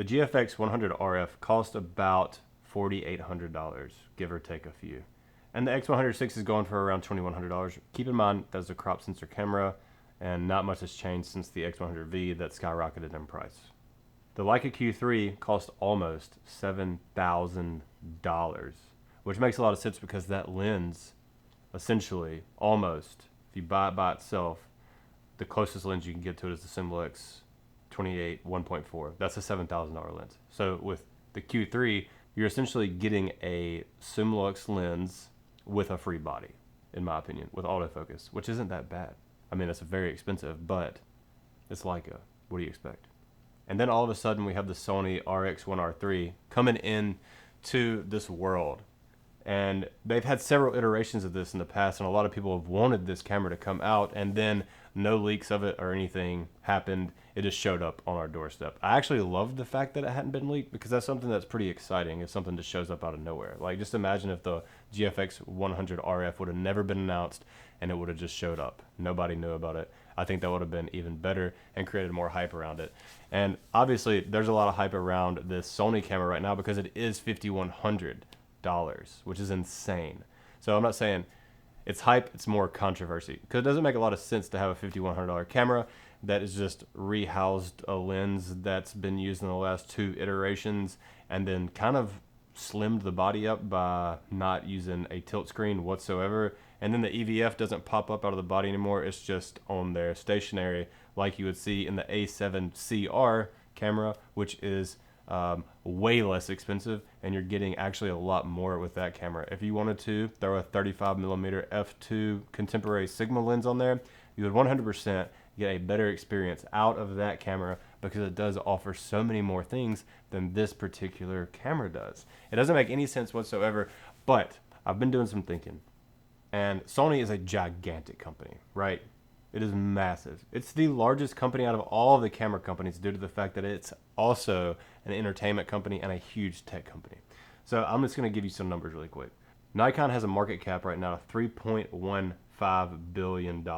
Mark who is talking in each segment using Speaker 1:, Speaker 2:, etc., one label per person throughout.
Speaker 1: The GFX100 RF cost about $4,800, give or take a few. And the X106 is going for around $2,100. Keep in mind, that's a crop sensor camera, and not much has changed since the X100V that skyrocketed in price. The Leica Q3 cost almost $7,000, which makes a lot of sense because that lens, essentially, almost, if you buy it by itself, the closest lens you can get to it is the Simlex 28 1.4. That's a $7,000 lens. So with the Q3, you're essentially getting a Simlex lens with a free body, in my opinion, with autofocus, which isn't that bad. I mean, it's very expensive, but it's Leica. What do you expect? And then all of a sudden we have the Sony RX1R III coming in to this world. And they've had several iterations of this in the past, and a lot of people have wanted this camera to come out, and then no leaks of it or anything happened. It just showed up on our doorstep. I actually loved the fact that it hadn't been leaked because that's something that's pretty exciting. It's something that shows up out of nowhere. Like, just imagine if the GFX100 RF would have never been announced and it would have just showed up. Nobody knew about it. I think that would have been even better and created more hype around it. And obviously, there's a lot of hype around this Sony camera right now because it is $5,100. Which is insane. So I'm not saying it's hype, it's more controversy, because it doesn't make a lot of sense to have a $5,100 camera that is just rehoused a lens that's been used in the last 2 iterations and then kind of slimmed the body up by not using a tilt screen whatsoever, and then the EVF doesn't pop up out of the body anymore. It's just on there stationary like you would see in the A7C R camera, which is way less expensive, and you're getting actually a lot more with that camera. If you wanted to throw a 35mm f2 contemporary Sigma lens on there, you would 100% get a better experience out of that camera because it does offer so many more things than this particular camera does. It doesn't make any sense whatsoever, but I've been doing some thinking, and Sony is a gigantic company, right? It is massive. It's the largest company out of all of the camera companies due to the fact that it's also an entertainment company and a huge tech company. So I'm just going to give you some numbers really quick. Nikon has a market cap right now of $3.15 billion.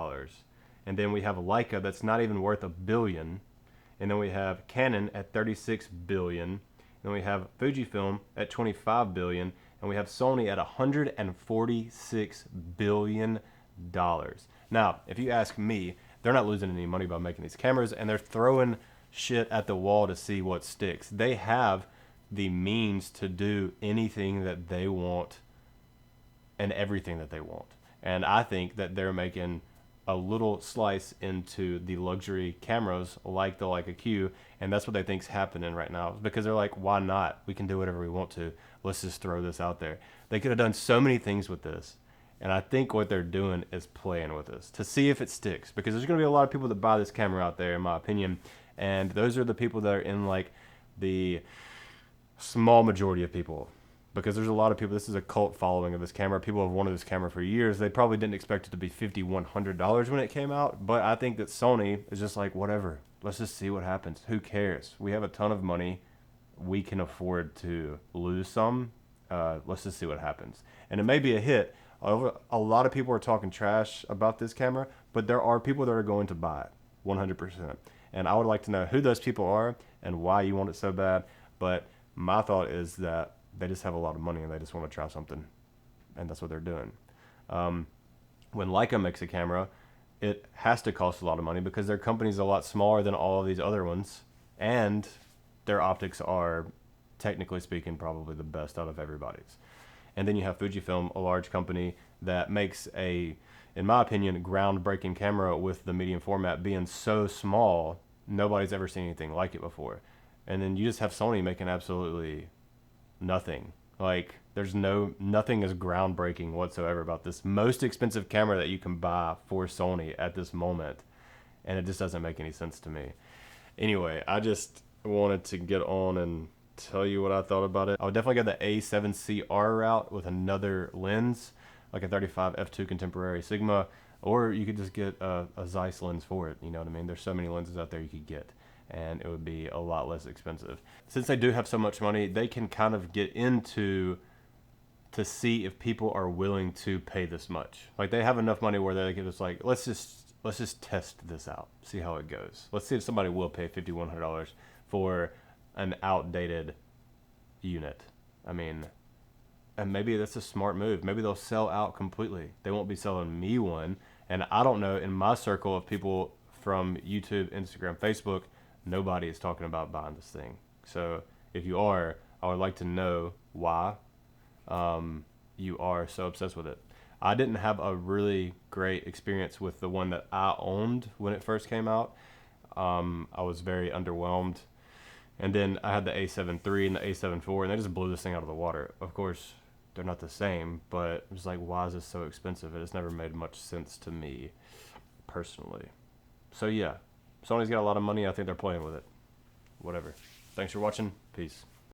Speaker 1: And then we have Leica that's not even worth $1 billion. And then we have Canon at $36 billion. And then we have Fujifilm at $25 billion. And we have Sony at $146 billion. Now, if you ask me, they're not losing any money by making these cameras, and they're throwing shit at the wall to see what sticks. They have the means to do anything that they want and everything that they want. And I think that they're making a little slice into the luxury cameras like the Leica Q, and that's what they think's happening right now, because they're like, why not? We can do whatever we want to. Let's just throw this out there. They could have done so many things with this. And I think what they're doing is playing with us to see if it sticks, because there's going to be a lot of people that buy this camera out there, in my opinion. And those are the people that are in like the small majority of people, because there's a lot of people. This is a cult following of this camera. People have wanted this camera for years. They probably didn't expect it to be $5,100 when it came out. But I think that Sony is just like, whatever. Let's just see what happens. Who cares? We have a ton of money. We can afford to lose some. Let's just see what happens. And it may be a hit. A lot of people are talking trash about this camera, but there are people that are going to buy it 100%. And I would like to know who those people are and why you want it so bad. But my thought is that they just have a lot of money and they just want to try something. And that's what they're doing. When Leica makes a camera, it has to cost a lot of money because their company's a lot smaller than all of these other ones. And their optics are, technically speaking, probably the best out of everybody's. And then you have Fujifilm, a large company that makes a, in my opinion, groundbreaking camera with the medium format being so small, nobody's ever seen anything like it before. And then you just have Sony making absolutely nothing. Like, there's nothing is groundbreaking whatsoever about this most expensive camera that you can buy for Sony at this moment. And it just doesn't make any sense to me. Anyway, I just wanted to get on and tell you what I thought about it. I would definitely go the A7C R route with another lens, like a 35 f2 contemporary Sigma, or you could just get a Zeiss lens for it. You know what I mean? There's so many lenses out there you could get, and it would be a lot less expensive. Since they do have so much money, they can kind of get into to see if people are willing to pay this much. Like, they have enough money where they can just like, let's just test this out, see how it goes. Let's see if somebody will pay $5,100 for an outdated unit. I mean, and maybe that's a smart move. Maybe they'll sell out completely. They won't be selling me one. And I don't know, in my circle of people from YouTube, Instagram, Facebook, nobody is talking about buying this thing. So if you are, I would like to know why you are so obsessed with it. I didn't have a really great experience with the one that I owned when it first came out. I was very underwhelmed. And then I had the A7 III and the A7 IV, and they just blew this thing out of the water. Of course, they're not the same, but it was like, why is this so expensive? It's never made much sense to me, personally. So yeah, Sony's got a lot of money. I think they're playing with it. Whatever. Thanks for watching. Peace.